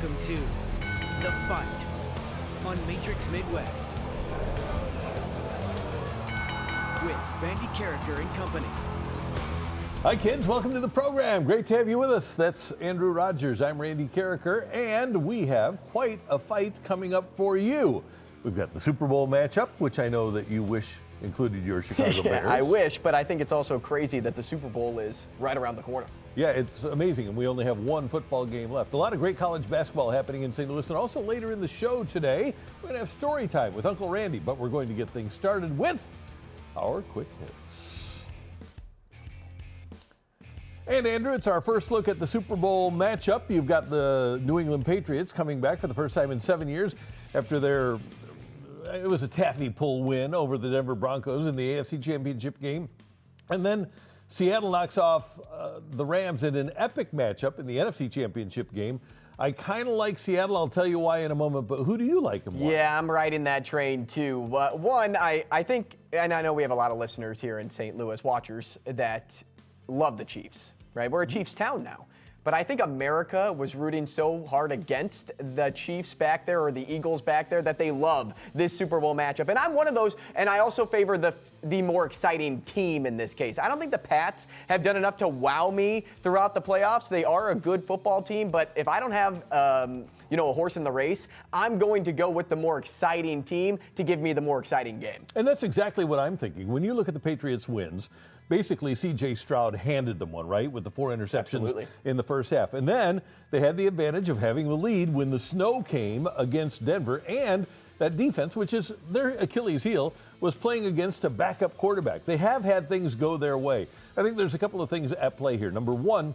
Welcome to The Fight on Matrix Midwest with Randy Carricker and company. Hi kids, welcome to the program. Great to have you with us. That's Andrew Rogers. I'm Randy Carricker, and we have quite a fight coming up for you. We've got the Super Bowl matchup, which I know that you wish included your Chicago Bears. I wish, but I think it's also crazy that the Super Bowl is right around the corner. Yeah, it's amazing, and we only have one football game left. A lot of great college basketball happening in St. Louis, and also later in the show today, we're going to have story time with Uncle Randy, but we're going to get things started with our quick hits. And Andrew, it's our first look at the Super Bowl matchup. You've got the New England Patriots coming back for the first time in 7 years after it was a taffy pull win over the Denver Broncos in the AFC Championship game. And then Seattle knocks off the Rams in an epic matchup in the NFC Championship game. I kind of like Seattle. I'll tell you why in a moment, but who do you like and why? Yeah, I'm riding that train too. One, I think, and I know we have a lot of listeners here in St. Louis, watchers, that love the Chiefs, right? We're a Chiefs town now. But I think America was rooting so hard against the Chiefs back there or the Eagles back there that they love this Super Bowl matchup. And I'm one of those, and I also favor the more exciting team in this case. I don't think the Pats have done enough to wow me throughout the playoffs. They are a good football team, but if I don't have a horse in the race, I'm going to go with the more exciting team to give me the more exciting game. And that's exactly what I'm thinking. When you look at the Patriots' wins, basically C.J. Stroud handed them one, right, with the 4 interceptions in the first half. And then they had the advantage of having the lead when the snow came against Denver, and that defense, which is their Achilles heel, was playing against a backup quarterback. They have had things go their way. I think there's a couple of things at play here. Number one,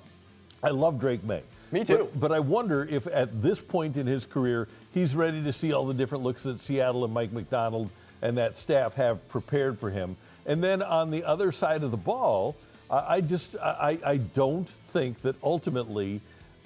I love Drake May. Me too. But I wonder if at this point in his career, he's ready to see all the different looks that Seattle and Mike McDonald and that staff have prepared for him. And then on the other side of the ball, I don't think that ultimately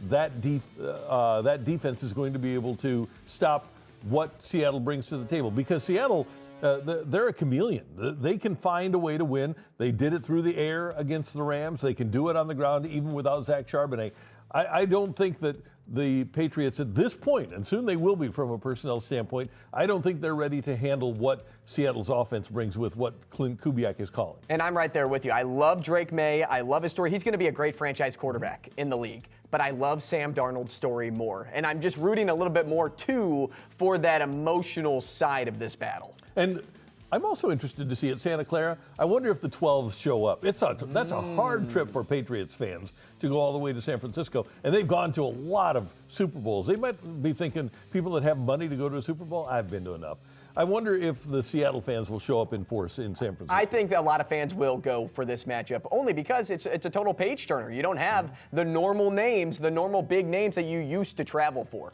that defense is going to be able to stop what Seattle brings to the table, because Seattle, they're a chameleon. They can find a way to win. They did it through the air against the Rams. They can do it on the ground even without Zach Charbonnet. I don't think that the Patriots at this point, and soon they will be from a personnel standpoint, I don't think they're ready to handle what Seattle's offense brings with what Clint Kubiak is calling. And I'm right there with you. I love Drake May. I love his story. He's going to be a great franchise quarterback in the league. But I love Sam Darnold's story more. And I'm just rooting a little bit more, too, for that emotional side of this battle. And I'm also interested to see at Santa Clara. I wonder if the 12s show up. That's a hard trip for Patriots fans to go all the way to San Francisco. And they've gone to a lot of Super Bowls. They might be thinking, people that have money to go to a Super Bowl, I've been to enough. I wonder if the Seattle fans will show up in force in San Francisco. I think that a lot of fans will go for this matchup, only because it's a total page turner. You don't have the normal names, the normal big names that you used to travel for.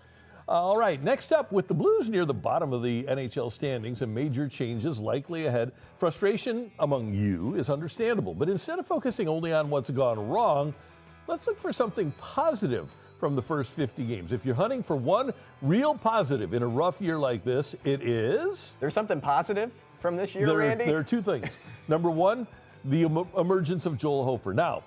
All right, next up, with the Blues near the bottom of the NHL standings and major changes likely ahead, frustration among you is understandable. But instead of focusing only on what's gone wrong, let's look for something positive from the first 50 games. If you're hunting for one real positive in a rough year like this, it is... There's something positive from this year, Randy? There are two things. Number one, the emergence of Joel Hofer. Now,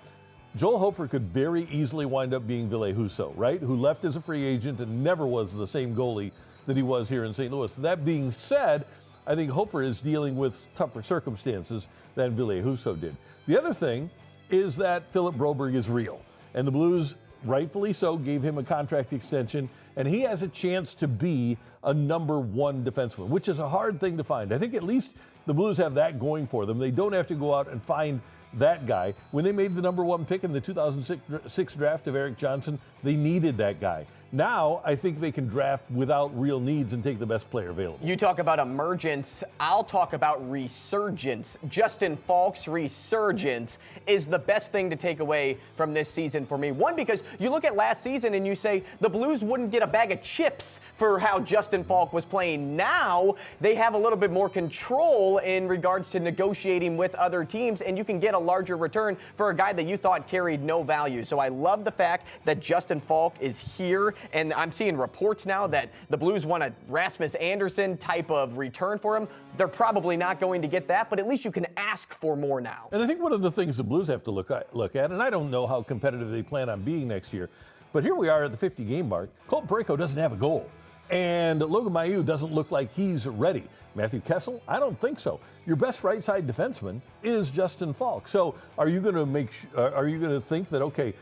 Joel Hofer could very easily wind up being Ville Husso, right? Who left as a free agent and never was the same goalie that he was here in St. Louis. That being said, I think Hofer is dealing with tougher circumstances than Ville Husso did. The other thing is that Philip Broberg is real, and the Blues, rightfully so, gave him a contract extension, and he has a chance to be a number one defenseman, which is a hard thing to find. I think at least the Blues have that going for them. They don't have to go out and find that guy. When they made the number one pick in the 2006 draft of Eric Johnson, they needed that guy. Now, I think they can draft without real needs and take the best player available. You talk about emergence, I'll talk about resurgence. Justin Falk's resurgence is the best thing to take away from this season for me. One, because you look at last season and you say the Blues wouldn't get a bag of chips for how Justin Falk was playing. Now, they have a little bit more control in regards to negotiating with other teams, and you can get a larger return for a guy that you thought carried no value. So I love the fact that Justin Falk is here. And I'm seeing reports now that the Blues want a Rasmus Anderson type of return for him. They're probably not going to get that, but at least you can ask for more now. And I think one of the things the Blues have to look at, and I don't know how competitive they plan on being next year, But here we are at the 50-game mark. Colton Parayko doesn't have a goal. And Logan Mailloux doesn't look like he's ready. Matthew Kessel, I don't think so. Your best right side defenseman is Justin Falk. So are you going to think that, okay,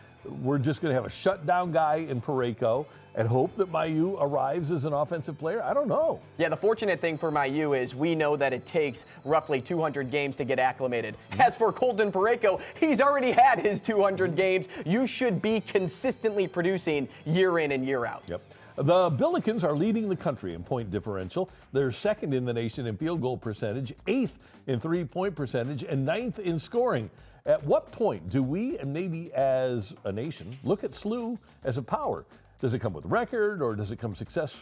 we're just going to have a shutdown guy in Parayko and hope that Mailloux arrives as an offensive player? I don't know. Yeah, the fortunate thing for Mailloux is we know that it takes roughly 200 games to get acclimated. As for Colton Parayko, he's already had his 200 games. You should be consistently producing year in and year out. Yep. The Billikens are leading the country in point differential. They're second in the nation in field goal percentage, 8th in three-point percentage, and 9th in scoring. At what point do we, and maybe as a nation, look at SLU as a power? Does it come with record, or does it come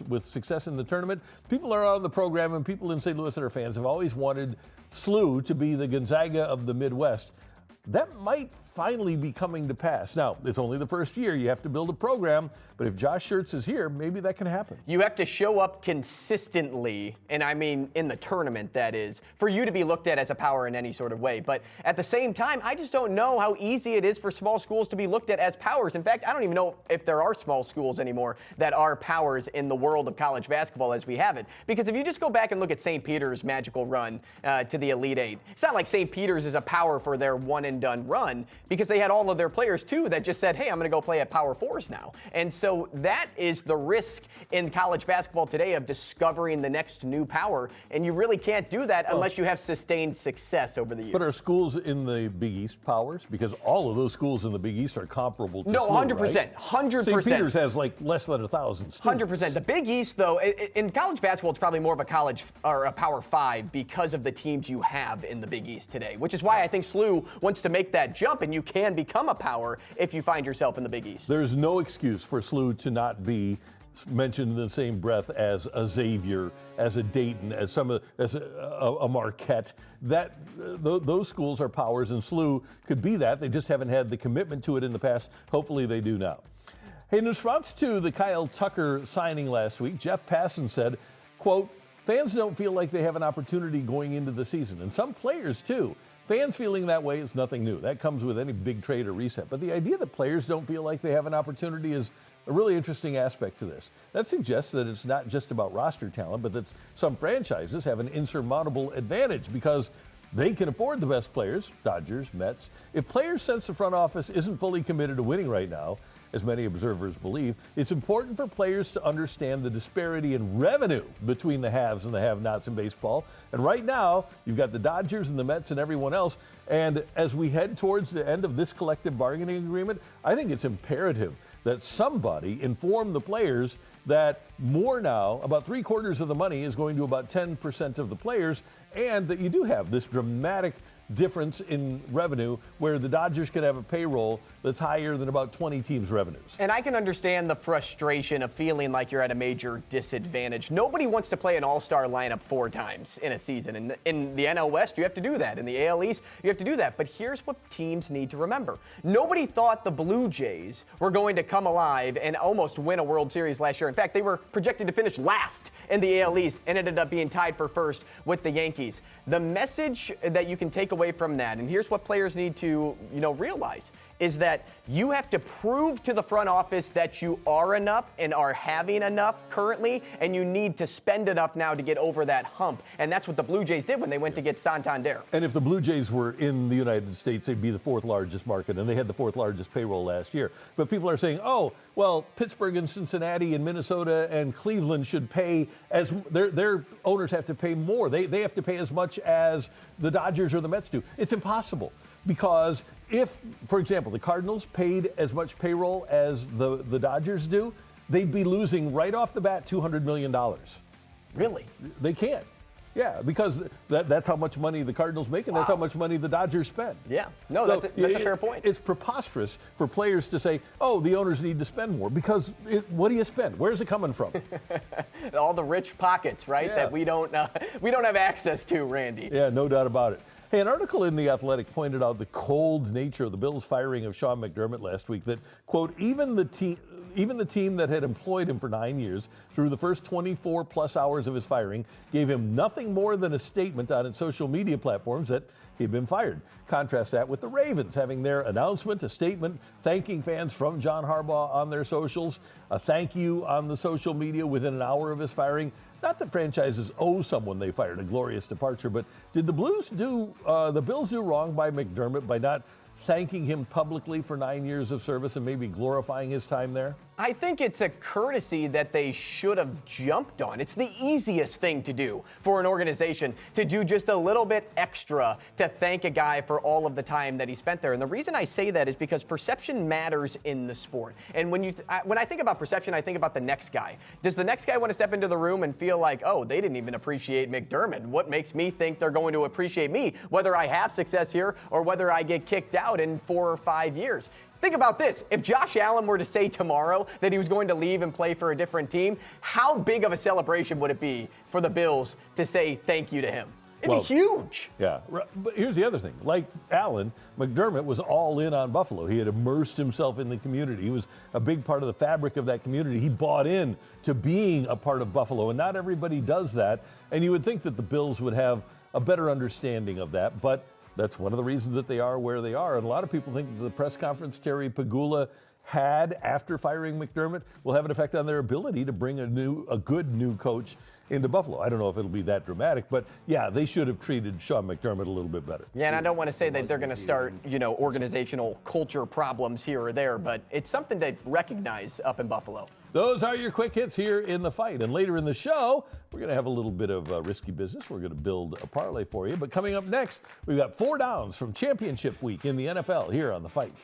with success in the tournament? People are on the program, and people in St. Louis that are fans have always wanted SLU to be the Gonzaga of the Midwest. That might finally be coming to pass. Now, it's only the first year. You have to build a program. But if Josh Schertz is here, maybe that can happen. You have to show up consistently, and I mean in the tournament, that is, for you to be looked at as a power in any sort of way. But at the same time, I just don't know how easy it is for small schools to be looked at as powers. In fact, I don't even know if there are small schools anymore that are powers in the world of college basketball as we have it. Because if you just go back and look at St. Peter's magical run to the Elite Eight, it's not like St. Peter's is a power for their one-and-done run, because they had all of their players, too, that just said, hey, I'm going to go play at Power Fours now. And so that is the risk in college basketball today of discovering the next new power, and you really can't do that unless you have sustained success over the years. But are schools in the Big East powers? Because all of those schools in the Big East are comparable to No, SLU, 100%. right? 100%. St. Peter's has like less than 1,000 students. 100%. The Big East, though, in college basketball, it's probably more of a college or a Power 5 because of the teams you have in the Big East today, which is why I think SLU wants to make that jump, and you can become a power if you find yourself in the Big East. There's no excuse for SLU to not be mentioned in the same breath as a Xavier, as a Dayton, as a Marquette. Those schools are powers, and SLU could be that. They just haven't had the commitment to it in the past. Hopefully they do now. Hey, in response to the Kyle Tucker signing last week, Jeff Passan said, quote, fans don't feel like they have an opportunity going into the season, and some players too. Fans feeling that way is nothing new. That comes with any big trade or reset. But the idea that players don't feel like they have an opportunity is a really interesting aspect to this. That suggests that it's not just about roster talent, but that some franchises have an insurmountable advantage because they can afford the best players, Dodgers, Mets. If players sense the front office isn't fully committed to winning right now, as many observers believe, it's important for players to understand the disparity in revenue between the haves and the have-nots in baseball. And right now, you've got the Dodgers and the Mets and everyone else. And as we head towards the end of this collective bargaining agreement, I think it's imperative that somebody inform the players that more now, about 3/4 of the money is going to about 10% of the players, and that you do have this dramatic difference in revenue where the Dodgers could have a payroll that's higher than about 20 teams' revenues. And I can understand the frustration of feeling like you're at a major disadvantage. Nobody wants to play an all-star lineup 4 times in a season. And in the NL West, you have to do that. In the AL East, you have to do that. But here's what teams need to remember. Nobody thought the Blue Jays were going to come alive and almost win a World Series last year. In fact, they were projected to finish last in the AL East and ended up being tied for first with the Yankees. The message that you can take away from that, and here's what players need to, realize, is that you have to prove to the front office that you are enough and are having enough currently, and you need to spend enough now to get over that hump. And that's what the Blue Jays did when they went to get Santander. And if the Blue Jays were in the United States, they'd be the 4th largest market, and they had the 4th largest payroll last year. But people are saying, oh, well, Pittsburgh and Cincinnati and Minnesota and Cleveland should pay as their owners have to pay more. They have to pay as much as the Dodgers or the Mets do. It's impossible. Because if, for example, the Cardinals paid as much payroll as the Dodgers do, they'd be losing right off the bat $200 million. Really? They can't. Yeah, because that's how much money the Cardinals make, and that's how much money the Dodgers spend. Yeah. No, so that's a fair point. It's preposterous for players to say, oh, the owners need to spend more, because what do you spend? Where's it coming from? All the rich pockets, right, that we don't have access to, Randy. Yeah, no doubt about it. Hey, an article in The Athletic pointed out the cold nature of the Bills' firing of Sean McDermott last week, that, quote, even Even the team that had employed him for 9 years, through the first 24 plus hours of his firing, gave him nothing more than a statement on its social media platforms that he'd been fired. Contrast that with the Ravens having their announcement, a statement thanking fans from John Harbaugh on their socials, a thank you on the social media within an hour of his firing. Not that franchises owe someone they fired a glorious departure, but did the Bills do wrong by McDermott by not thanking him publicly for 9 years of service and maybe glorifying his time there? I think it's a courtesy that they should have jumped on. It's the easiest thing to do for an organization, to do just a little bit extra to thank a guy for all of the time that he spent there. And the reason I say that is because perception matters in the sport. And when I think about perception, I think about the next guy. Does the next guy want to step into the room and feel like, oh, they didn't even appreciate McDermott? What makes me think they're going to appreciate me, whether I have success here or whether I get kicked out in 4 or 5 years? Think about this. If Josh Allen were to say tomorrow that he was going to leave and play for a different team, how big of a celebration would it be for the Bills to say thank you to him? It'd be huge. Yeah, but here's the other thing. Like Allen, McDermott was all in on Buffalo. He had immersed himself in the community. He was a big part of the fabric of that community. He bought in to being a part of Buffalo, and not everybody does that. And you would think that the Bills would have a better understanding of that, but that's one of the reasons that they are where they are. And a lot of people think that the press conference Terry Pegula had after firing McDermott will have an effect on their ability to bring a good new coach into Buffalo. I don't know if it'll be that dramatic, but yeah, they should have treated Sean McDermott a little bit better. Yeah, and I don't want to say that they're going to start, organizational culture problems here or there, but it's something to recognize up in Buffalo. Those are your quick hits here in the fight. And later in the show, we're going to have a little bit of risky business. We're going to build a parlay for you. But coming up next, we've got 4 downs from championship week in the NFL here on The Fight.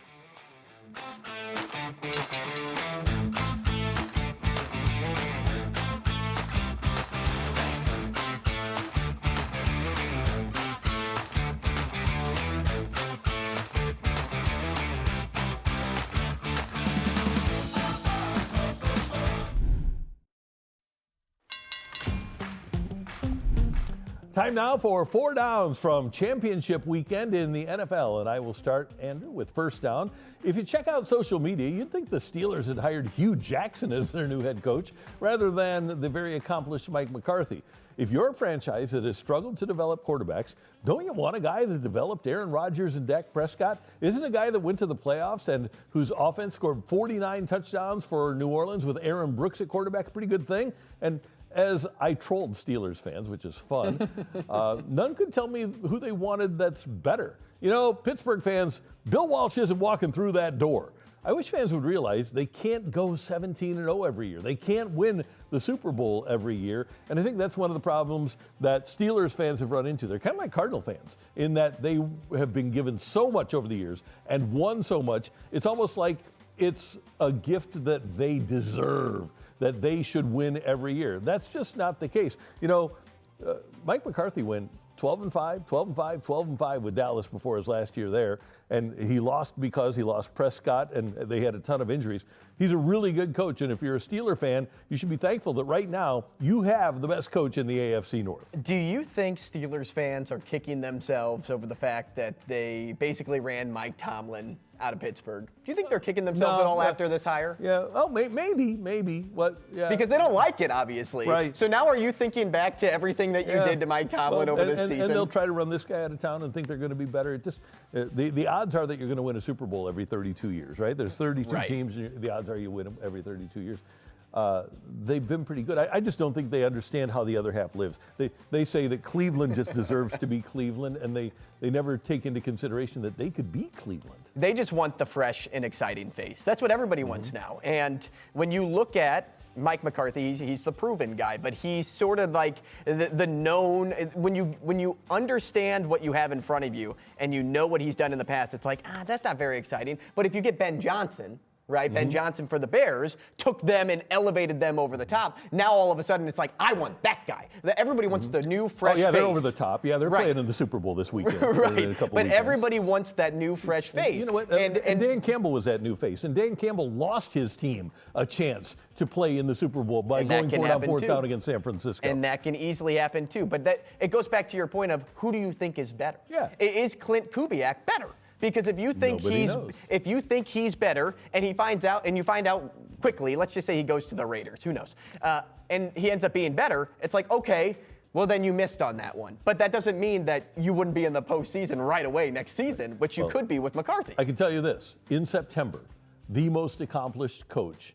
Time now for 4 downs from championship weekend in the NFL. And I will start, Andrew, with first down. If you check out social media, you'd think the Steelers had hired Hugh Jackson as their new head coach rather than the very accomplished Mike McCarthy. If you're a franchise that has struggled to develop quarterbacks, don't you want a guy that developed Aaron Rodgers and Dak Prescott? Isn't a guy that went to the playoffs and whose offense scored 49 touchdowns for New Orleans with Aaron Brooks at quarterback a pretty good thing? And as I trolled Steelers fans, which is fun, none could tell me who they wanted that's better. Pittsburgh fans, Bill Walsh isn't walking through that door. I wish fans would realize they can't go 17-0 every year. They can't win the Super Bowl every year. And I think that's one of the problems that Steelers fans have run into. They're kind of like Cardinal fans in that they have been given so much over the years and won so much. It's almost like it's a gift that they deserve, that they should win every year. That's just not the case. Mike McCarthy went 12-5, 12-5, 12-5 with Dallas before his last year there, and he lost because he lost Prescott and they had a ton of injuries. He's a really good coach, and if you're a Steeler fan, you should be thankful that right now you have the best coach in the AFC North. Do you think Steelers fans are kicking themselves over the fact that they basically ran Mike Tomlin out of Pittsburgh? Do you think they're kicking themselves at all after this hire? Yeah, oh, maybe. What? Yeah. Because they don't like it, obviously. Right. So now are you thinking back to everything that you did to Mike Tomlin over this season? And they'll try to run this guy out of town and think they're going to be better. It just the odds are that you're going to win a Super Bowl every 32 years, right? There's 32 teams, and the odds are you win them every 32 years. They've been pretty good. I just don't think they understand how the other half lives. They say that Cleveland just deserves to be Cleveland, and they never take into consideration that they could be Cleveland. They just want the fresh and exciting face. That's what everybody wants now. And when you look at Mike McCarthy, he's the proven guy, but he's sort of like the known. When you understand what you have in front of you and you know what he's done in the past, it's like, that's not very exciting. But if you get Ben Johnson, right? Ben Johnson for the Bears took them and elevated them over the top. Now all of a sudden it's like, I want that guy. Everybody wants the new fresh face. They're over the top. Yeah, they're playing in the Super Bowl this weekend. Right. But everybody wants that new fresh face. You know what? And Dan Campbell was that new face. And Dan Campbell lost his team a chance to play in the Super Bowl by going for it on fourth down against San Francisco. And that can easily happen too. But it goes back to your point of who do you think is better? Yeah. Is Clint Kubiak better? Because if you think he's better, and you find out quickly, let's just say he goes to the Raiders, who knows, and he ends up being better, it's like, okay, well, then you missed on that one. But that doesn't mean that you wouldn't be in the postseason right away next season, which you could be with McCarthy. I can tell you this. In September, the most accomplished coach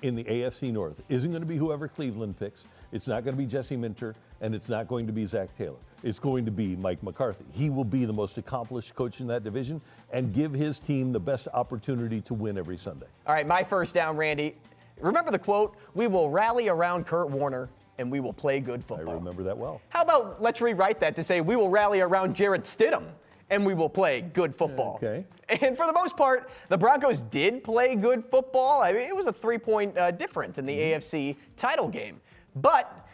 in the AFC North isn't going to be whoever Cleveland picks. It's not going to be Jesse Minter, and it's not going to be Zach Taylor. It's going to be Mike McCarthy. He will be the most accomplished coach in that division and give his team the best opportunity to win every Sunday. All right, my first down, Randy. Remember the quote, "We will rally around Kurt Warner and we will play good football." I remember that well. How about let's rewrite that to say, "We will rally around Jarrett Stidham and we will play good football." Okay. And for the most part, the Broncos did play good football. I mean, it was a 3-point difference in the AFC title game. But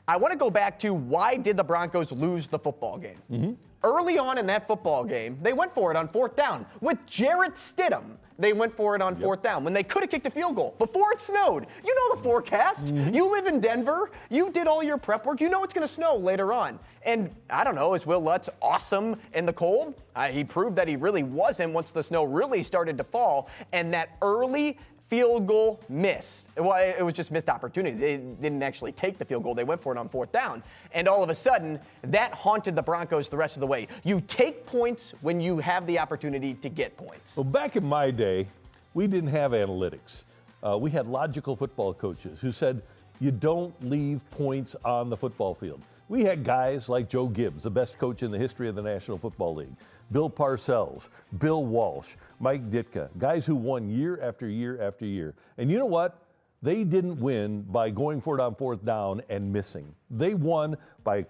I want to go back to why did the Broncos lose the football game? Early on in that football game, they went for it on 4th down. With Jarrett Stidham, they went for it on 4th down when they could have kicked a field goal before it snowed. You know the forecast. You live in Denver. You did all your prep work. You know it's going to snow later on. And I don't know, is Will Lutz awesome in the cold? He proved that he really wasn't once the snow really started to fall. And that early field goal missed. Well, it was just missed opportunity. They didn't actually take the field goal. They went for it on 4th down. And all of a sudden, that haunted the Broncos the rest of the way. You take points when you have the opportunity to get points. Well, back in my day, we didn't have analytics. We had logical football coaches who said, you don't leave points on the football field. We had guys like Joe Gibbs, the best coach in the history of the National Football League, Bill Parcells, Bill Walsh, Mike Ditka, guys who won year after year after year. And you know what? They didn't win by going for it on 4th down and missing. They won by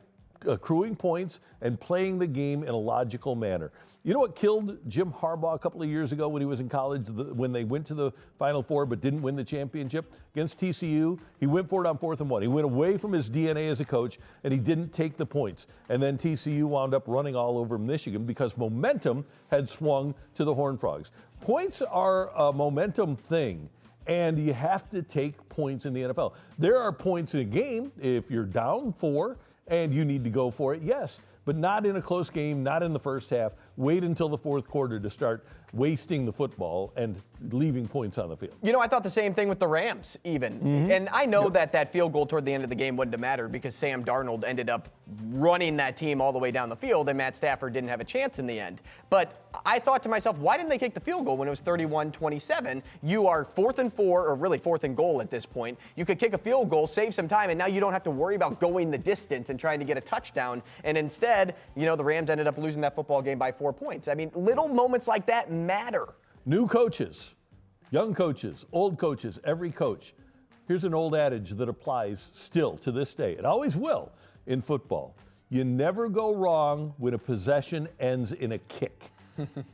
accruing points and playing the game in a logical manner. You know what killed Jim Harbaugh a couple of years ago when he was in college, when they went to the Final Four but didn't win the championship? Against TCU, he went for it on 4th and 1. He went away from his DNA as a coach, and he didn't take the points. And then TCU wound up running all over Michigan because momentum had swung to the Horned Frogs. Points are a momentum thing, and you have to take points in the NFL. There are points in a game if you're down 4 and you need to go for it, yes. But not in a close game, not in the first half. Wait until the 4th quarter to start wasting the football and leaving points on the field. You know, I thought the same thing with the Rams even. And I know that field goal toward the end of the game wouldn't have mattered because Sam Darnold ended up running that team all the way down the field and Matt Stafford didn't have a chance in the end. But I thought to myself, why didn't they kick the field goal when it was 31-27? You are 4th and 4, or really 4th and goal at this point. You could kick a field goal, save some time, and now you don't have to worry about going the distance and trying to get a touchdown. And instead, you know, the Rams ended up losing that football game by 4 points. I mean, little moments like that matter. New coaches, young coaches, old coaches, every coach. Here's an old adage that applies still to this day. It always will in football. You never go wrong when a possession ends in a kick.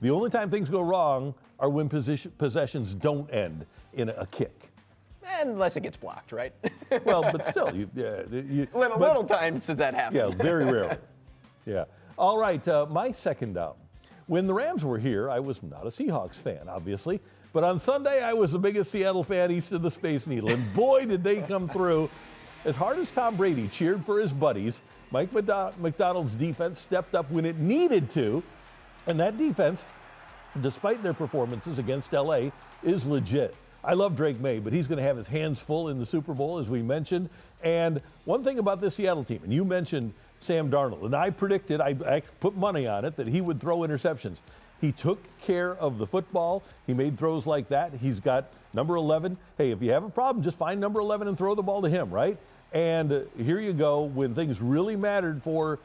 The only time things go wrong are when possessions don't end in a kick. Unless it gets blocked, right? Well, but still. Little times does that happen. Yeah, very rarely. Yeah. All right, my second down. When the Rams were here, I was not a Seahawks fan, obviously. But on Sunday, I was the biggest Seattle fan east of the Space Needle. And boy, did they come through. As hard as Tom Brady cheered for his buddies, Mike McDonald's defense stepped up when it needed to. And that defense, despite their performances against LA, is legit. I love Drake May, but he's going to have his hands full in the Super Bowl, as we mentioned. And one thing about this Seattle team, and you mentioned Sam Darnold, and I predicted, I put money on it, that he would throw interceptions. He took care of the football. He made throws like that. He's got number 11. Hey, if you have a problem, just find number 11 and throw the ball to him, right? And here you go, when things really mattered for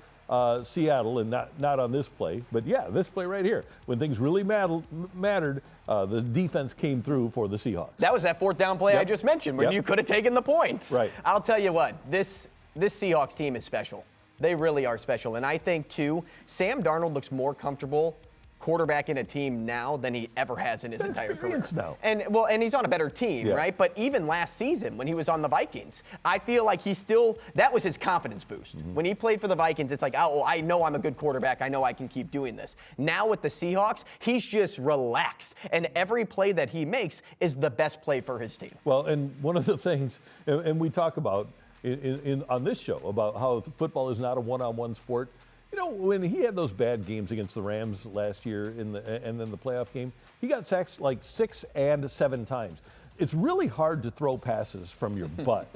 Seattle, and not on this play, but yeah, this play right here. When things really mattered, the defense came through for the Seahawks. That was that 4th down play I just mentioned when you could have taken the points. Right. I'll tell you what, this Seahawks team is special. They really are special. And I think, too, Sam Darnold looks more comfortable quarterbacking a team now than he ever has in his entire career. Now. And he's on a better team, right? But even last season when he was on the Vikings, I feel like that was his confidence boost. When he played for the Vikings, it's like, oh, I know I'm a good quarterback. I know I can keep doing this. Now with the Seahawks, he's just relaxed. And every play that he makes is the best play for his team. Well, and one of the things, and we talk about on this show about how football is not a one-on-one sport. You know, when he had those bad games against the Rams last year and then the playoff game, he got sacked like 6 and 7 times. It's really hard to throw passes from your butt.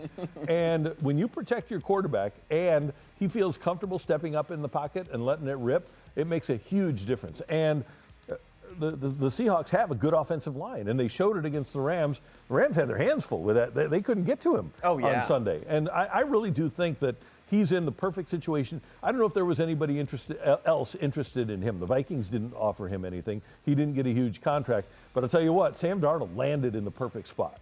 And when you protect your quarterback and he feels comfortable stepping up in the pocket and letting it rip, it makes a huge difference. And the Seahawks have a good offensive line, and they showed it against the Rams. The Rams had their hands full with that. They couldn't get to him on Sunday. And I really do think that he's in the perfect situation. I don't know if there was anybody else interested in him. The Vikings didn't offer him anything. He didn't get a huge contract. But I'll tell you what, Sam Darnold landed in the perfect spot.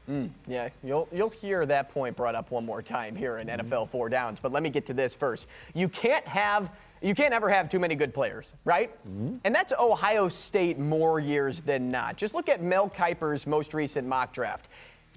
Yeah, you'll hear that point brought up one more time here in NFL 4 Downs. But let me get to this first. You can't ever have too many good players, right? And that's Ohio State more years than not. Just look at Mel Kiper's most recent mock draft.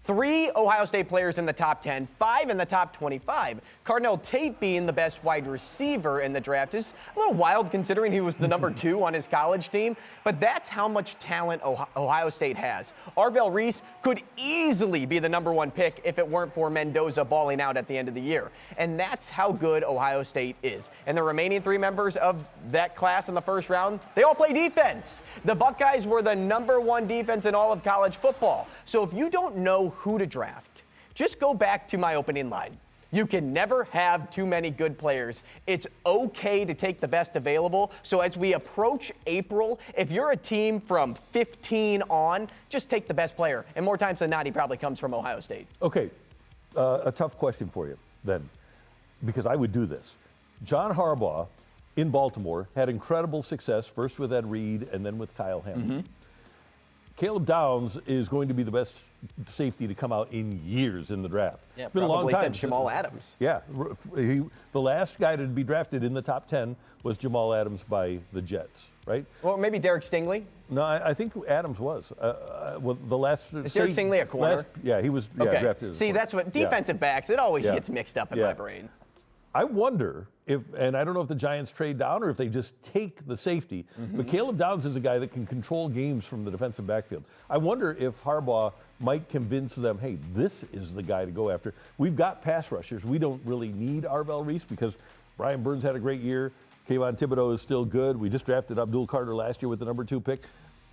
3 Ohio State players in the top 10, 5 in the top 25. Cardinal Tate being the best wide receiver in the draft is a little wild considering he was the number 2 on his college team, but that's how much talent Ohio State has. Arvell Reese could easily be the number 1 pick if it weren't for Mendoza balling out at the end of the year. And that's how good Ohio State is. And the remaining 3 members of that class in the first round, they all play defense. The Buckeyes were the number 1 defense in all of college football. So if you don't know who to draft, just go back to my opening line. You can never have too many good players. It's okay to take the best available. So as we approach April, if you're a team from 15 on, just take the best player. And more times than not, he probably comes from Ohio State. Okay, a tough question for you then, because I would do this. John Harbaugh in Baltimore had incredible success, first with Ed Reed and then with Kyle Hamilton. Caleb Downs is going to be the best safety to come out in years in the draft. Yeah, it's been a long time. Since Jamal Adams. Yeah, the last guy to be drafted in the top 10 was Jamal Adams by the Jets, right? Well, maybe Derek Stingley. No, I think Adams was. Well, the last. Is Derek Stingley a corner? He was. Okay. Yeah, drafted. See, that's what defensive backs. It always gets mixed up in my brain. I wonder if, and I don't know if the Giants trade down or if they just take the safety, but Caleb Downs is a guy that can control games from the defensive backfield. I wonder if Harbaugh might convince them, hey, this is the guy to go after. We've got pass rushers. We don't really need Arvell Reese because Brian Burns had a great year. Kayvon Thibodeau is still good. We just drafted Abdul Carter last year with the number 2 pick.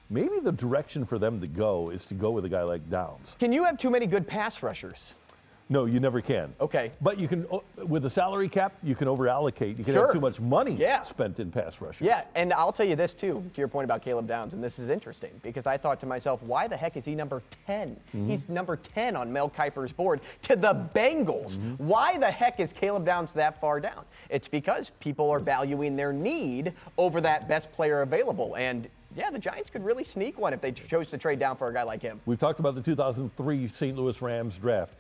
Maybe the direction for them to go is to go with a guy like Downs. Can you have too many good pass rushers? No, you never can. Okay. But you can, with a salary cap, you can over-allocate. You can have too much money spent in pass rushers. Yeah, and I'll tell you this, too, to your point about Caleb Downs, and this is interesting, because I thought to myself, why the heck is he number 10? He's number 10 on Mel Kiper's board to the Bengals. Why the heck is Caleb Downs that far down? It's because people are valuing their need over that best player available, and yeah, the Giants could really sneak one if they chose to trade down for a guy like him. We've talked about the 2003 St. Louis Rams draft.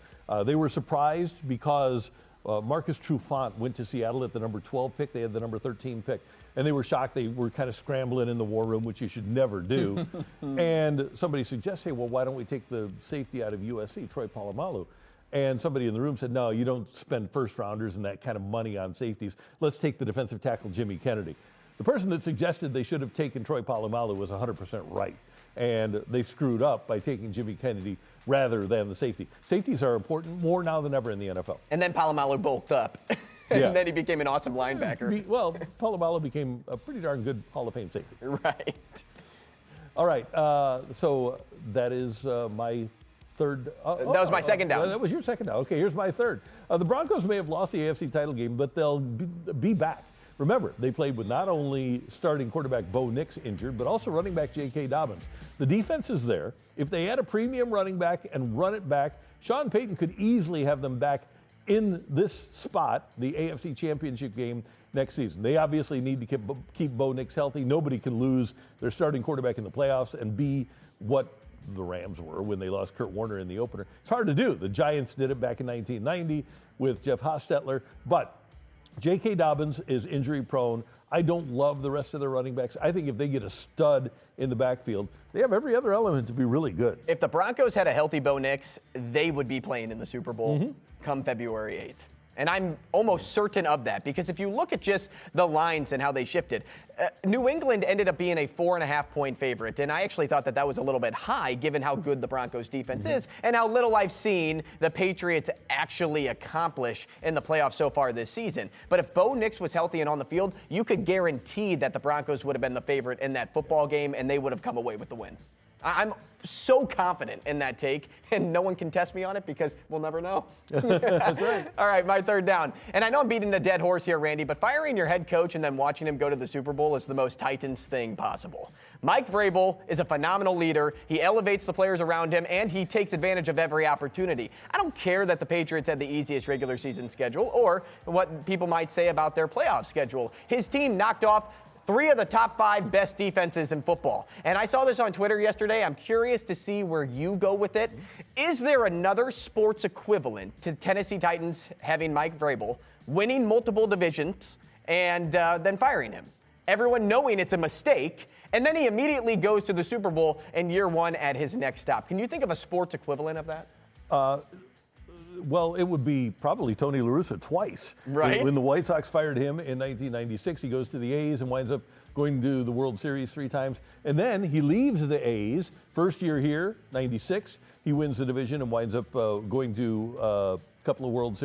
They were surprised because Marcus Trufant went to Seattle at the number 12 pick. They had the number 13 pick. And they were shocked. They were kind of scrambling in the war room, which you should never do. And somebody suggests, hey, well, why don't we take the safety out of USC, Troy Polamalu? And somebody in the room said, no, you don't spend first rounders and that kind of money on safeties. Let's take the defensive tackle, Jimmy Kennedy. The person that suggested they should have taken Troy Polamalu was 100% right. And they screwed up by taking Jimmy Kennedy rather than the safety. Safeties are important more now than ever in the NFL. And then Polamalu bulked up. And then he became an awesome linebacker. Well, Polamalu became a pretty darn good Hall of Fame safety. Right. All right. So that is my third. That was my second down. That was your second down. Okay, here's my third. The Broncos may have lost the AFC title game, but they'll be back. Remember, they played with not only starting quarterback Bo Nix injured, but also running back J.K. Dobbins. The defense is there. If they add a premium running back and run it back, Sean Payton could easily have them back in this spot, the AFC Championship game next season. They obviously need to keep Bo Nix healthy. Nobody can lose their starting quarterback in the playoffs and be what the Rams were when they lost Kurt Warner in the opener. It's hard to do. The Giants did it back in 1990 with Jeff Hostetler, but J.K. Dobbins is injury prone. I don't love the rest of their running backs. I think if they get a stud in the backfield, they have every other element to be really good. If the Broncos had a healthy Bo Nix, they would be playing in the Super Bowl come February 8th. And I'm almost certain of that because if you look at just the lines and how they shifted, New England ended up being a 4.5-point favorite. And I actually thought that was a little bit high given how good the Broncos defense is and how little I've seen the Patriots actually accomplish in the playoffs so far this season. But if Bo Nix was healthy and on the field, you could guarantee that the Broncos would have been the favorite in that football game and they would have come away with the win. I'm so confident in that take, and no one can test me on it because we'll never know. That's right. All right, my third down. And I know I'm beating a dead horse here, Randy, but firing your head coach and then watching him go to the Super Bowl is the most Titans thing possible. Mike Vrabel is a phenomenal leader. He elevates the players around him, and he takes advantage of every opportunity. I don't care that the Patriots had the easiest regular season schedule or what people might say about their playoff schedule. His team knocked off 3 of the top 5 best defenses in football. And I saw this on Twitter yesterday. I'm curious to see where you go with it. Is there another sports equivalent to Tennessee Titans having Mike Vrabel, winning multiple divisions, and then firing him? Everyone knowing it's a mistake, and then he immediately goes to the Super Bowl in year 1 at his next stop. Can you think of a sports equivalent of that? Well, it would be probably Tony La Russa twice. Right. When the White Sox fired him in 1996, he goes to the A's and winds up going to the World Series 3 times. And then he leaves the A's, first year here, 96. He wins the division and winds up going to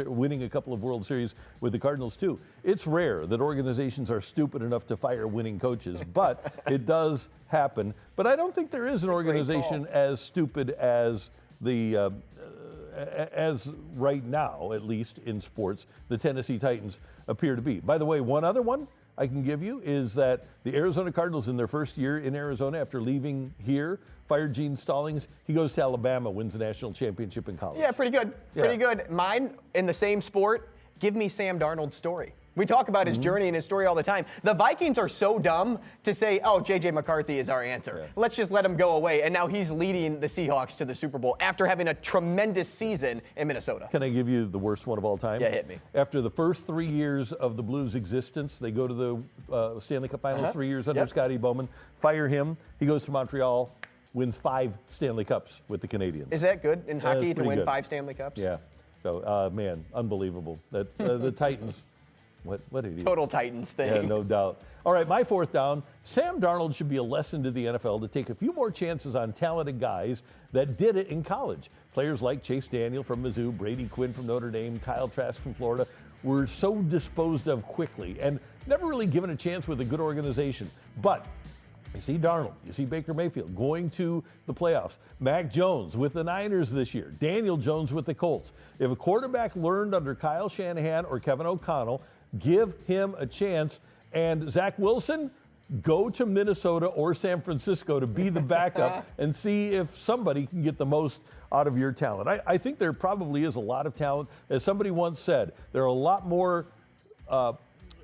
winning a couple of World Series with the Cardinals too. It's rare that organizations are stupid enough to fire winning coaches, but it does happen. But I don't think there is an organization as stupid as as right now, at least in sports, the Tennessee Titans appear to be. By the way, one other one I can give you is that the Arizona Cardinals in their first year in Arizona after leaving here fired Gene Stallings. He goes to Alabama, wins the national championship in college. Yeah, pretty good. Yeah. Pretty good. Mine, in the same sport, give me Sam Darnold's story. We talk about his journey and his story all the time. The Vikings are so dumb to say, oh, J.J. McCarthy is our answer. Yeah. Let's just let him go away. And now he's leading the Seahawks to the Super Bowl after having a tremendous season in Minnesota. Can I give you the worst one of all time? Yeah, hit me. After the first 3 years of the Blues' existence, they go to the Stanley Cup Finals 3 years under Scotty Bowman, fire him. He goes to Montreal, wins 5 Stanley Cups with the Canadiens. Is that good in hockey to win good. 5 Stanley Cups? Yeah. So, man, unbelievable. That the Titans. What idiot. Total Titans thing. Yeah, no doubt. All right, my fourth down. Sam Darnold should be a lesson to the NFL to take a few more chances on talented guys that did it in college. Players like Chase Daniel from Mizzou, Brady Quinn from Notre Dame, Kyle Trask from Florida were so disposed of quickly and never really given a chance with a good organization. But you see Darnold, you see Baker Mayfield going to the playoffs. Mac Jones with the Niners this year. Daniel Jones with the Colts. If a quarterback learned under Kyle Shanahan or Kevin O'Connell, give him a chance. And Zach Wilson, go to Minnesota or San Francisco to be the backup and see if somebody can get the most out of your talent. I think there probably is a lot of talent. As somebody once said, there are a lot more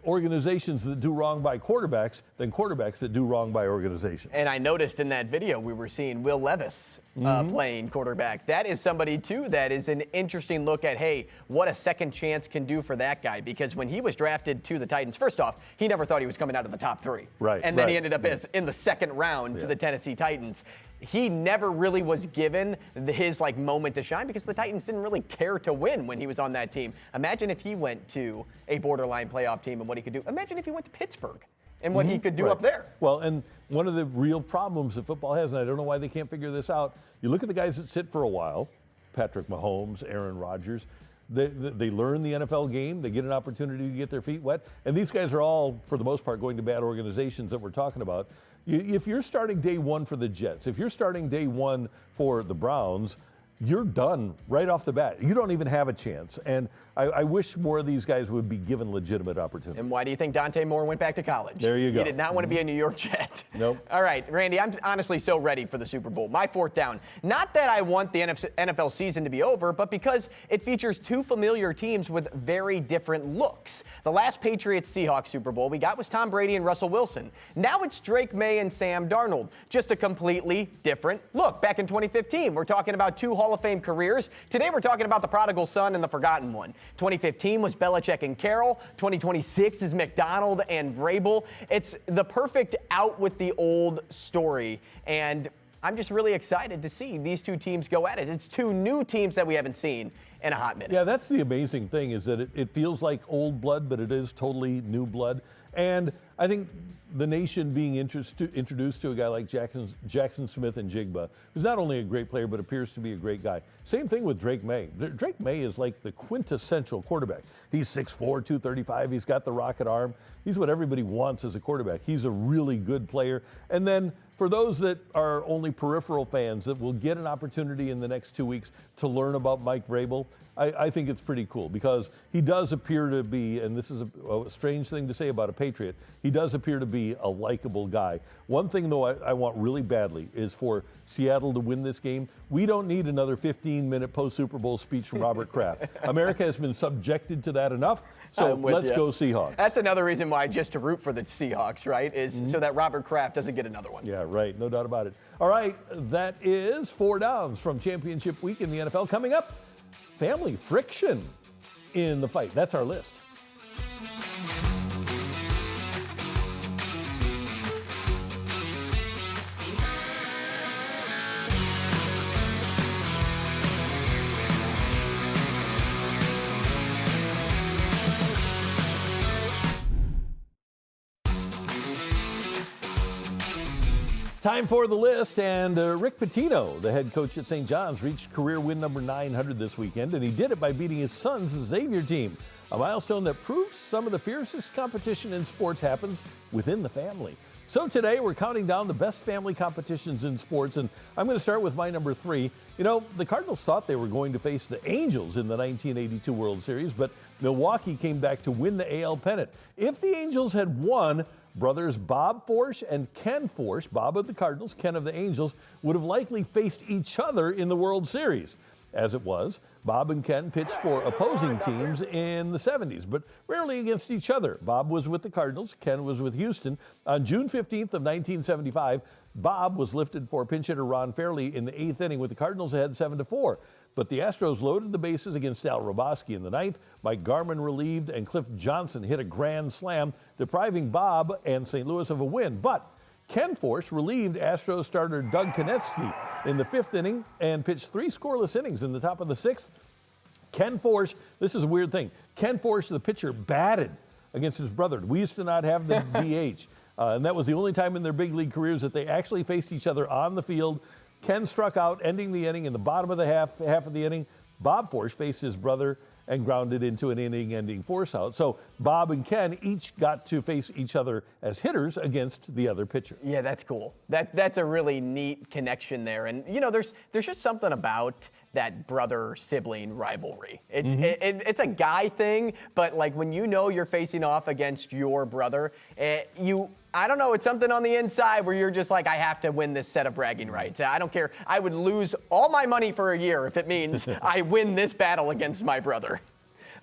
organizations that do wrong by quarterbacks than quarterbacks that do wrong by organizations. And I noticed in that video we were seeing Will Levis playing quarterback. That is somebody, too, that is an interesting look at, hey, what a second chance can do for that guy. Because when he was drafted to the Titans, first off, he never thought he was coming out of the top 3. Right. And then he ended up in the second round to the Tennessee Titans. He never really was given his moment to shine because the Titans didn't really care to win when he was on that team. Imagine if he went to a borderline playoff team and what he could do. Imagine if he went to Pittsburgh and what he could do up there. Well, and one of the real problems that football has, and I don't know why they can't figure this out, you look at the guys that sit for a while, Patrick Mahomes, Aaron Rodgers, they learn the NFL game, they get an opportunity to get their feet wet, and these guys are all, for the most part, going to bad organizations that we're talking about. If you're starting day one for the Jets, if you're starting day one for the Browns, you're done right off the bat. You don't even have a chance. And I wish more of these guys would be given legitimate opportunity. And why do you think Dante Moore went back to college? There you go. He did not want to be a New York Jet. Nope. All right, Randy, I'm honestly so ready for the Super Bowl. My fourth down. Not that I want the NFL season to be over, but because it features 2 familiar teams with very different looks. The last Patriots-Seahawks Super Bowl we got was Tom Brady and Russell Wilson. Now it's Drake May and Sam Darnold. Just a completely different look. Back in 2015, we're talking about 2 Hall of Fame careers. Today we're talking about the prodigal son and the forgotten one. 2015 was Belichick and Carroll. 2026 is McDonald and Vrabel. It's the perfect out with the old story. And I'm just really excited to see these two teams go at it. It's two new teams that we haven't seen in a hot minute. Yeah, that's the amazing thing is that it feels like old blood, but it is totally new blood. And I think the nation being introduced to a guy like Jackson Smith and Jigba, who's not only a great player, but appears to be a great guy. Same thing with Drake May. Drake May is like the quintessential quarterback. He's 6'4", 235. He's got the rocket arm. He's what everybody wants as a quarterback. He's a really good player. And then for those that are only peripheral fans that will get an opportunity in the next 2 weeks to learn about Mike Vrabel, I think it's pretty cool because he does appear to be, and this is a strange thing to say about a Patriot, he does appear to be a likable guy. One thing, though, I want really badly is for Seattle to win this game. We don't need another 15-minute post-Super Bowl speech from Robert Kraft. America has been subjected to that enough, so let's go Seahawks. That's another reason why just to root for the Seahawks, right, is so that Robert Kraft doesn't get another one. Yeah, right. No doubt about it. All right, that is 4 downs from championship week in the NFL. Coming up, family friction in the fight. That's our list. Time for the list, and Rick Pitino, the head coach at St. John's, reached career win number 900 this weekend, and he did it by beating his son's Xavier team, a milestone that proves some of the fiercest competition in sports happens within the family. So today we're counting down the best family competitions in sports, and I'm going to start with my number 3. You know, the Cardinals thought they were going to face the Angels in the 1982 World Series, but Milwaukee came back to win the AL pennant. If the Angels had won, brothers Bob Forsch and Ken Forsch, Bob of the Cardinals, Ken of the Angels, would have likely faced each other in the World Series. As it was, Bob and Ken pitched for opposing teams in the 70s, but rarely against each other. Bob was with the Cardinals, Ken was with Houston. On June 15th of 1975, Bob was lifted for pinch hitter Ron Fairley in the 8th inning with the Cardinals ahead 7-4. But the Astros loaded the bases against Al Roboski in the 9th. Mike Garman relieved, and Cliff Johnson hit a grand slam, depriving Bob and St. Louis of a win. But Ken Forsch relieved Astros starter Doug Konecki in the 5th inning and pitched 3 scoreless innings in the top of the 6th. Ken Forsch, this is a weird thing. Ken Forsch, the pitcher, batted against his brother. We used to not have the DH. And that was the only time in their big league careers that they actually faced each other on the field. Ken struck out, ending the inning in the bottom of the half of the inning. Bob Forsch faced his brother and grounded into an inning-ending force out. So Bob and Ken each got to face each other as hitters against the other pitcher. Yeah, that's cool. That's a really neat connection there. And, you know, there's just something about that brother-sibling rivalry. It's a guy thing, but, like, when you know you're facing off against your brother, I don't know, it's something on the inside where you're just like, I have to win this set of bragging rights. I don't care. I would lose all my money for a year if it means I win this battle against my brother.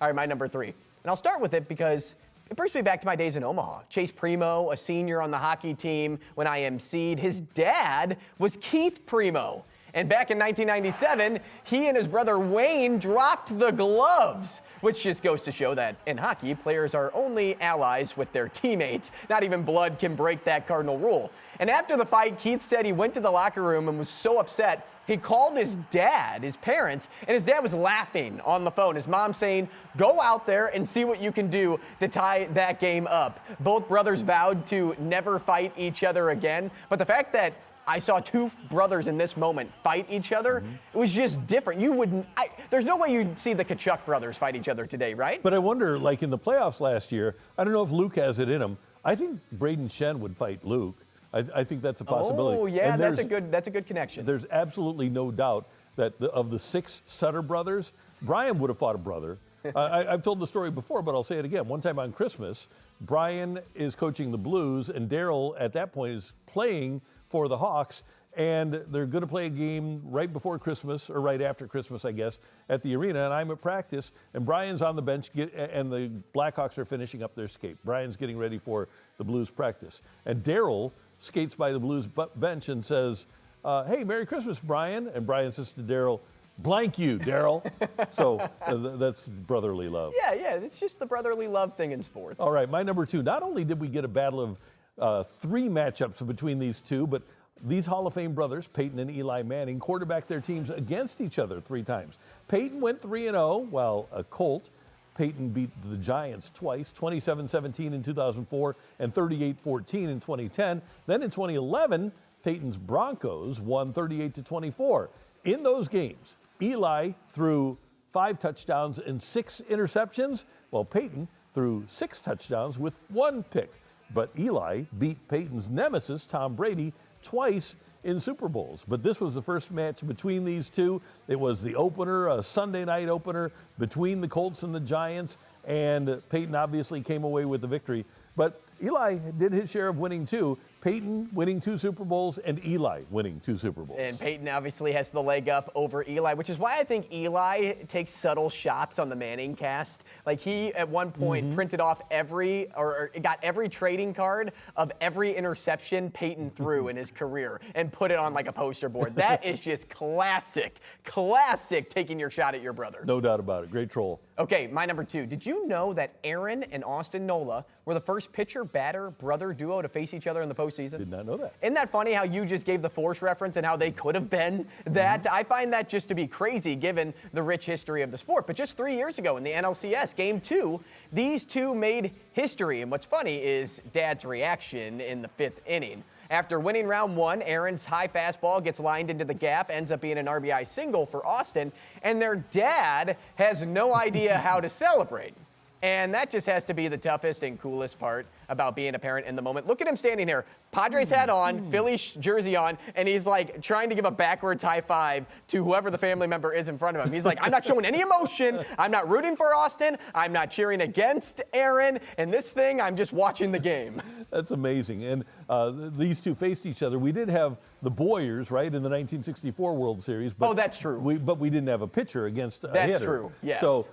All right, my number 3. And I'll start with it because it brings me back to my days in Omaha. Chase Primo, a senior on the hockey team when I emceed. His dad was Keith Primo. And back in 1997, he and his brother Wayne dropped the gloves, which just goes to show that in hockey, players are only allies with their teammates. Not even blood can break that cardinal rule. And after the fight, Keith said he went to the locker room and was so upset, he called his dad, his parents, and his dad was laughing on the phone. His mom saying, go out there and see what you can do to tie that game up. Both brothers vowed to never fight each other again. But the fact that I saw 2 brothers in this moment fight each other. It was just different. There's no way you'd see the Kachuk brothers fight each other today, right? But I wonder, like in the playoffs last year, I don't know if Luke has it in him. I think Braden Shen would fight Luke. I think that's a possibility. Oh, yeah, that's a good connection. There's absolutely no doubt that of the 6 Sutter brothers, Brian would have fought a brother. I've told the story before, but I'll say it again. One time on Christmas, Brian is coaching the Blues, and Daryl at that point is playing for the Hawks, and they're going to play a game right before Christmas, or right after Christmas, I guess, at the arena, and I'm at practice, and Brian's on the bench, and the Blackhawks are finishing up their skate. Brian's getting ready for the Blues practice, and Daryl skates by the Blues bench and says, hey, Merry Christmas, Brian, and Brian says to Daryl, blank you, Daryl. So that's brotherly love. Yeah, it's just the brotherly love thing in sports. All right, my number 2. Not only did we get a battle of 3 matchups between these two, but these Hall of Fame brothers, Peyton and Eli Manning, quarterbacked their teams against each other 3 times. Peyton went 3-0, while a Colt. Peyton beat the Giants twice, 27-17 in 2004 and 38-14 in 2010. Then in 2011, Peyton's Broncos won 38-24. In those games, Eli threw 5 touchdowns and 6 interceptions, while Peyton threw 6 touchdowns with 1 pick. But Eli beat Peyton's nemesis, Tom Brady, twice in Super Bowls. But this was the first match between these two. It was the opener, a Sunday night opener between the Colts and the Giants, and Peyton obviously came away with the victory. But Eli did his share of winning too. Peyton winning 2 Super Bowls and Eli winning 2 Super Bowls. And Peyton obviously has the leg up over Eli, which is why I think Eli takes subtle shots on the Manning cast. Like he, at one point, printed off or got every trading card of every interception Peyton threw in his career and put it on like a poster board. That is just classic taking your shot at your brother. No doubt about it. Great troll. Okay, my number 2. Did you know that Aaron and Austin Nola were the first pitcher-batter brother duo to face each other in the postseason? Did not know that. Isn't that funny how you just gave the Force reference and how they could have been that? I find that just to be crazy given the rich history of the sport. But just 3 years ago in the NLCS, Game 2, these two made history. And what's funny is Dad's reaction in the 5th inning. After winning round 1, Aaron's high fastball gets lined into the gap, ends up being an RBI single for Austin, and their dad has no idea how to celebrate. And that just has to be the toughest and coolest part about being a parent in the moment. Look at him standing here, Padres hat on, Phillies jersey on, and he's like trying to give a backwards high five to whoever the family member is in front of him. He's like, I'm not showing any emotion. I'm not rooting for Austin. I'm not cheering against Aaron. And this thing, I'm just watching the game. That's amazing. And these two faced each other. We did have the Boyers, right, in the 1964 World Series. But that's true. But we didn't have a pitcher against a hitter. That's true, yes. So,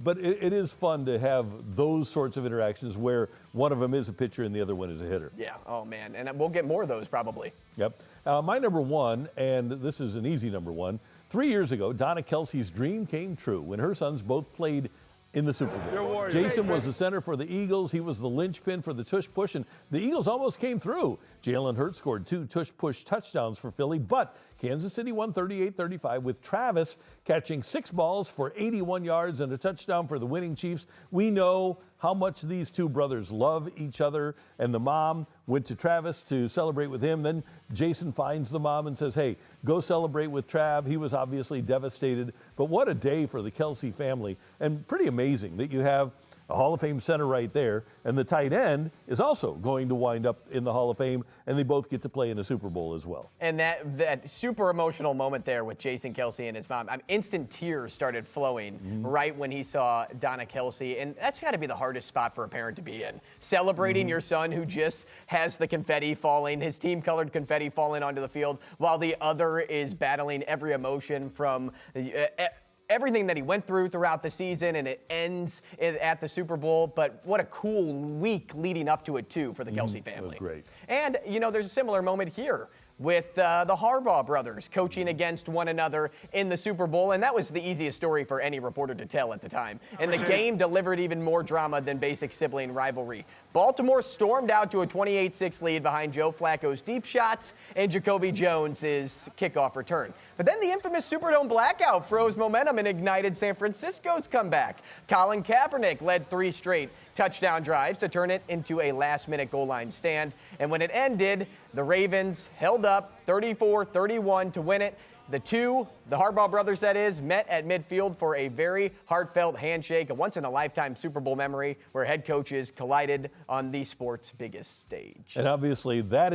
but it is fun to have those sorts of interactions where one of them is a pitcher and the other one is a hitter. Yeah, oh man, and we'll get more of those probably. Yep. My number 1, and this is an easy number 1, 3 years ago, Donna Kelsey's dream came true when her sons both played in the Super Bowl. Jason was the center for the Eagles. He was the linchpin for the tush-push, and the Eagles almost came through. Jalen Hurts scored 2 tush-push touchdowns for Philly, but Kansas City won 38-35 with Travis catching 6 balls for 81 yards and a touchdown for the winning Chiefs. We know how much these two brothers love each other, and the mom went to Travis to celebrate with him. Then Jason finds the mom and says, hey, go celebrate with Trav. He was obviously devastated, but what a day for the Kelsey family, and pretty amazing that you have a Hall of Fame center right there, and the tight end is also going to wind up in the Hall of Fame, and they both get to play in the Super Bowl as well. And that super emotional moment there with Jason Kelsey and his mom, instant tears started flowing right when he saw Donna Kelsey, and that's got to be the hardest spot for a parent to be in. Celebrating your son who just has the confetti falling, his team-colored confetti falling onto the field, while the other is battling every emotion from everything that he went through throughout the season, and it ends at the Super Bowl. But what a cool week leading up to it, too, for the Kelsey family. That was great. And, there's a similar moment here with the Harbaugh brothers coaching against one another in the Super Bowl, and that was the easiest story for any reporter to tell at the time. And the game delivered even more drama than basic sibling rivalry. Baltimore stormed out to a 28-6 lead behind Joe Flacco's deep shots and Jacoby Jones's kickoff return. But then the infamous Superdome blackout froze momentum and ignited San Francisco's comeback. Colin Kaepernick led 3 straight touchdown drives to turn it into a last-minute goal line stand. And when it ended, the Ravens held up 34-31 to win it. The Harbaugh brothers, that is, met at midfield for a very heartfelt handshake, a once-in-a-lifetime Super Bowl memory where head coaches collided on the sport's biggest stage. And obviously that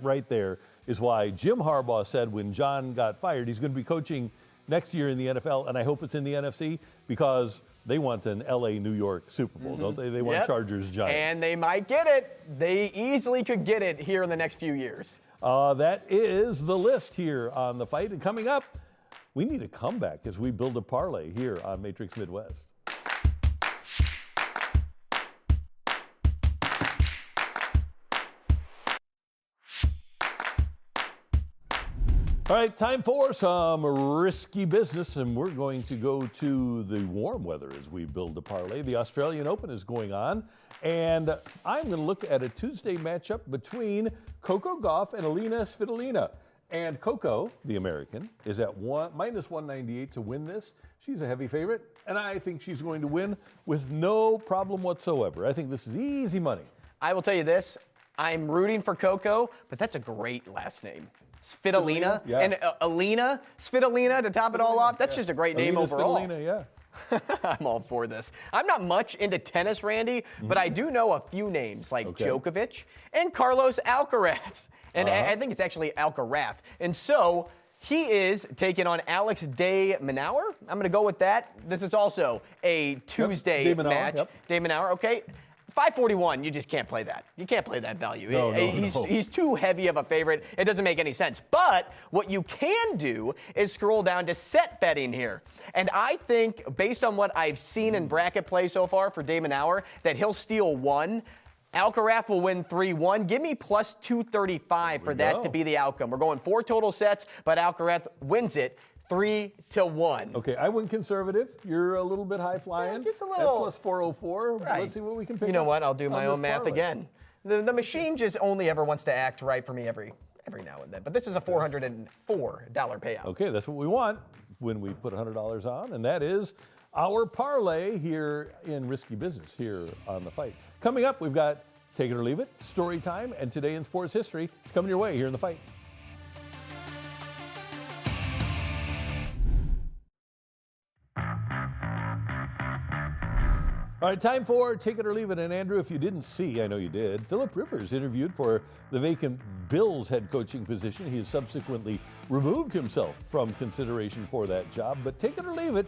right there is why Jim Harbaugh said when John got fired, he's going to be coaching next year in the NFL, and I hope it's in the NFC, because they want an LA-New York Super Bowl, don't they? They want Chargers-Giants. And they might get it. They easily could get it here in the next few years. That is the list here on The Fight. And coming up, we need a comeback as we build a parlay here on Matrix Midwest. All All right, time for some risky business, and we're going to go to the warm weather as we build a parlay. The Australian Open is going on, and I'm going to look at a Tuesday matchup between Coco Gauff and Alina Svitolina. And Coco, the American, is at minus 198 to win this. She's a heavy favorite, and I think she's going to win with no problem whatsoever. I think this is easy money. I will tell you this. I'm rooting for Coco, but that's a great last name. Svitolina, yeah. And Alina Svitolina to top it all off. That's just a great name Alina overall. Svitolina, yeah. I'm all for this. I'm not much into tennis, Randy, but I do know a few names like Djokovic and Carlos Alcaraz. And I think it's actually Alcaraz. And so he is taking on Alex de Minaur. I'm going to go with that. This is also a Tuesday match. De Minaur, okay. 541, you just can't play that. You can't play that value. No. He's too heavy of a favorite. It doesn't make any sense. But what you can do is scroll down to set betting here. And I think, based on what I've seen in bracket play so far for de Minaur, that he'll steal one. Alcaraz will win 3-1. Give me plus 235 for that to be the outcome. We're going 4 total sets, but Alcaraz wins it 3-1. Okay, I went conservative. You're a little bit high flying. Yeah, just a little. At plus 404. Right. Let's see what we can pick. You know up what? I'll do on my this own math parlay. again. The machine just only ever wants to act right for me every now and then. But this is a $404 payout. Okay, that's what we want when we put $100 on, and that is our parlay here in Risky Business here on The Fight. Coming up, we've got Take It or Leave It, Story Time, and Today in Sports History. It's coming your way here in The Fight. All right, time for Take It or Leave It. And Andrew, if you didn't see, I know you did, Philip Rivers interviewed for the vacant Bills head coaching position. He has subsequently removed himself from consideration for that job. But take it or leave it,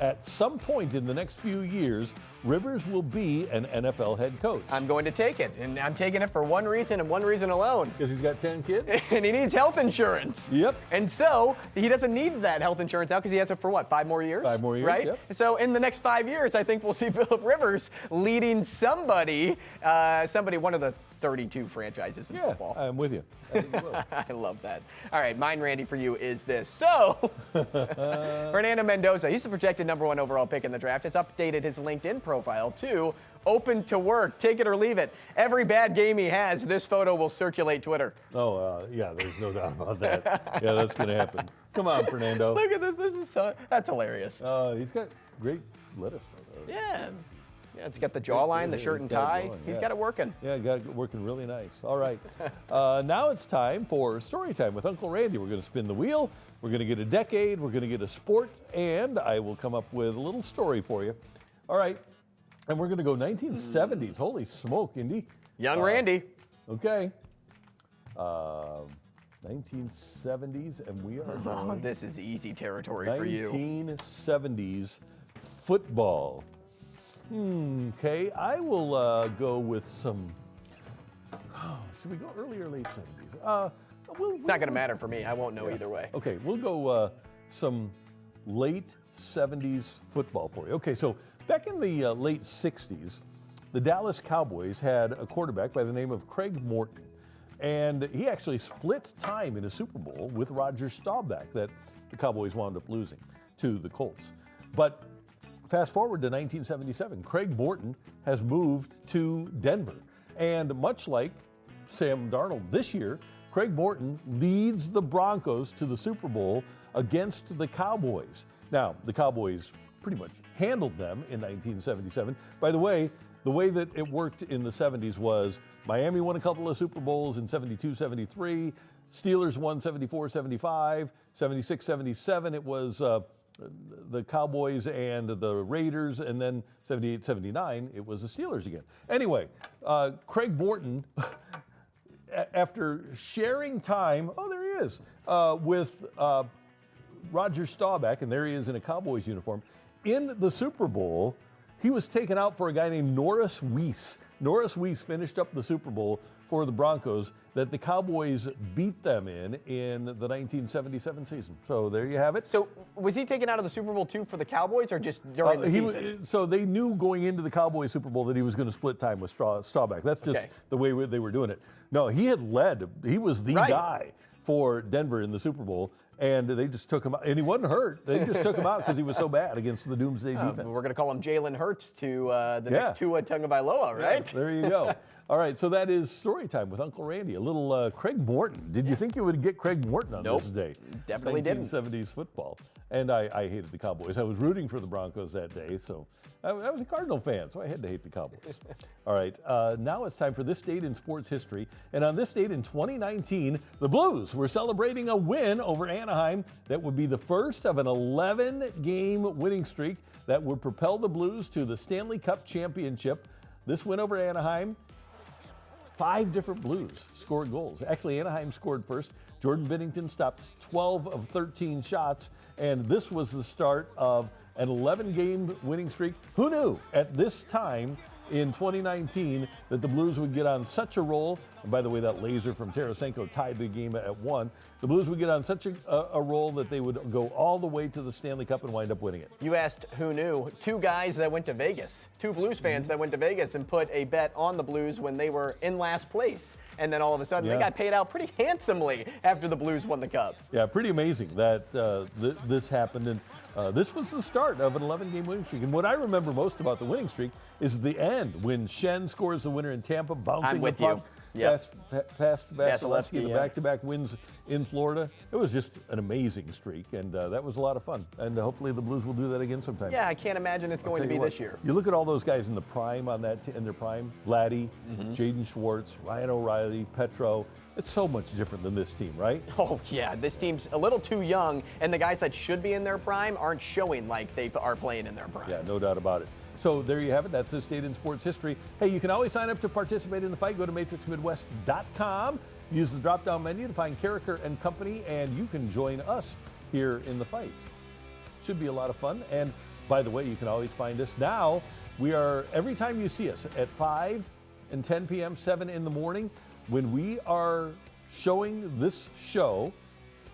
at some point in the next few years, Rivers will be an NFL head coach. I'm going to take it, and I'm taking it for one reason and one reason alone. Because he's got 10 kids? And he needs health insurance. Yep. And so he doesn't need that health insurance now because he has it for what, 5 more years? 5 more years, right? Yep. So in the next 5 years, I think we'll see Philip Rivers leading somebody, one of the 32 franchises in football. I'm with you. I think you will. I love that. All right, mine, Randy, for you is this. So, Fernando Mendoza, he's the projected #1 overall pick in the draft. Has updated his LinkedIn profile to open to work. Take it or leave it. Every bad game he has, this photo will circulate Twitter. Yeah, there's no doubt about that. Yeah, that's going to happen. Come on, Fernando. Look at this. This is that's hilarious. He's got great lettuce. Yeah. Yeah, it's got the jawline, the shirt and tie. He's got it working. Yeah, got it working really nice. All right. Now it's time for Story Time with Uncle Randy. We're going to spin the wheel. We're going to get a decade. We're going to get a sport. And I will come up with a little story for you. All right. And we're going to go 1970s. Holy smoke, Indy. Young Randy. Okay. 1970s, and we are going. This is easy territory for you. 1970s football. Okay, I will go with some. Should we go early or late 70s? It's not going to matter for me. I won't know either way. Okay, we'll go some late 70s football for you. Okay, so back in the late 60s, the Dallas Cowboys had a quarterback by the name of Craig Morton. And he actually split time in a Super Bowl with Roger Staubach that the Cowboys wound up losing to the Colts. But fast forward to 1977, Craig Morton has moved to Denver. And much like Sam Darnold this year, Craig Morton leads the Broncos to the Super Bowl against the Cowboys. Now, the Cowboys pretty much handled them in 1977. By the way that it worked in the 70s was Miami won a couple of Super Bowls in 72, 73. Steelers won 74, 75. 76, 77, it was the Cowboys and the Raiders, and then 78, 79, it was the Steelers again. Anyway, Craig Morton, after sharing time, there he is, with Roger Staubach, and there he is in a Cowboys uniform, in the Super Bowl, he was taken out for a guy named Norris Weiss. Norris Weiss finished up the Super Bowl for the Broncos that the Cowboys beat them in the 1977 season. So there you have it. So was he taken out of the Super Bowl too for the Cowboys or just during the season? So they knew going into the Cowboys Super Bowl that he was going to split time with Staubach. That's just the way they were doing it. No, he had led. He was the guy for Denver in the Super Bowl. And they just took him out. And he wasn't hurt. They just took him out because he was so bad against the Doomsday defense. We're going to call him Jalen Hurts to the next Tua Tagovailoa, right? Yeah, there you go. All right, so that is story time with Uncle Randy. A little Craig Morton. Did you think you would get Craig Morton on this day? Definitely didn't. 1970s football. And I hated the Cowboys. I was rooting for the Broncos that day, so I was a Cardinal fan, so I had to hate the Cowboys. All right, now it's time for this date in sports history. And on this date in 2019, the Blues were celebrating a win over Anaheim that would be the first of an 11-game winning streak that would propel the Blues to the Stanley Cup championship. This win over Anaheim, 5 different Blues scored goals. Actually, Anaheim scored first. Jordan Binnington stopped 12 of 13 shots, and this was the start of an 11-game winning streak. Who knew at this time in 2019 that the Blues would get on such a roll? And by the way, that laser from Tarasenko tied the game at 1. The Blues would get on such a roll that they would go all the way to the Stanley Cup and wind up winning it. You asked who knew. 2 guys that went to Vegas, 2 Blues fans that went to Vegas and put a bet on the Blues when they were in last place. And then all of a sudden they got paid out pretty handsomely after the Blues won the Cup. Yeah, pretty amazing that this happened. And this was the start of an 11-game winning streak. And what I remember most about the winning streak is the end when Shen scores the winner in Tampa, bouncing the puck past Vasilevsky, the back-to-back wins in Florida. It was just an amazing streak, and that was a lot of fun. And hopefully the Blues will do that again sometime. Yeah, I can't imagine it's going to be this year. You look at all those guys in the prime on that in their prime: Vladdy, Jaden Schwartz, Ryan O'Reilly, Petro. It's so much different than this team, right? Oh, yeah. This team's a little too young, and the guys that should be in their prime aren't showing like they are playing in their prime. Yeah, no doubt about it. So there you have it. That's this date in sports history. Hey, you can always sign up to participate in the fight. Go to matrixmidwest.com. Use the drop-down menu to find Carricker and Company, and you can join us here in the fight. Should be a lot of fun. And by the way, you can always find us now. We are, every time you see us at 5 and 10 p.m., 7 in the morning, when we are showing this show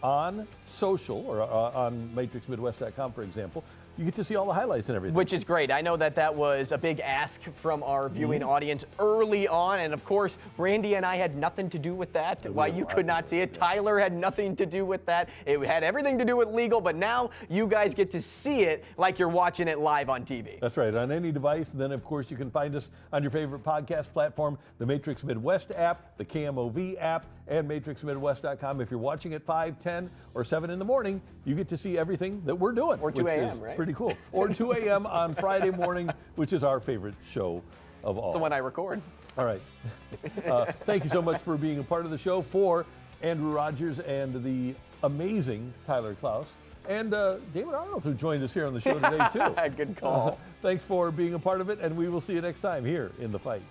on social or on matrixmidwest.com, for example, you get to see all the highlights and everything. Which is great. I know that was a big ask from our viewing audience early on. And of course, Randy and I had nothing to do with that. Why you could not see it. Tyler had nothing to do with that. It had everything to do with legal, but now you guys get to see it like you're watching it live on TV. That's right, on any device. And then, of course, you can find us on your favorite podcast platform, the Matrix Midwest app, the KMOV app, and matrixmidwest.com. If you're watching at 5, 10, or 7 in the morning, you get to see everything that we're doing. Or 2 a.m., right? Pretty cool. Or 2 a.m. on Friday morning, which is our favorite show of all. So when I record. All right. Thank you so much for being a part of the show. For Andrew Rogers and the amazing Tyler Klaus. And David Arnold, who joined us here on the show today, too. Good call. Thanks for being a part of it, and we will see you next time here in The Fight.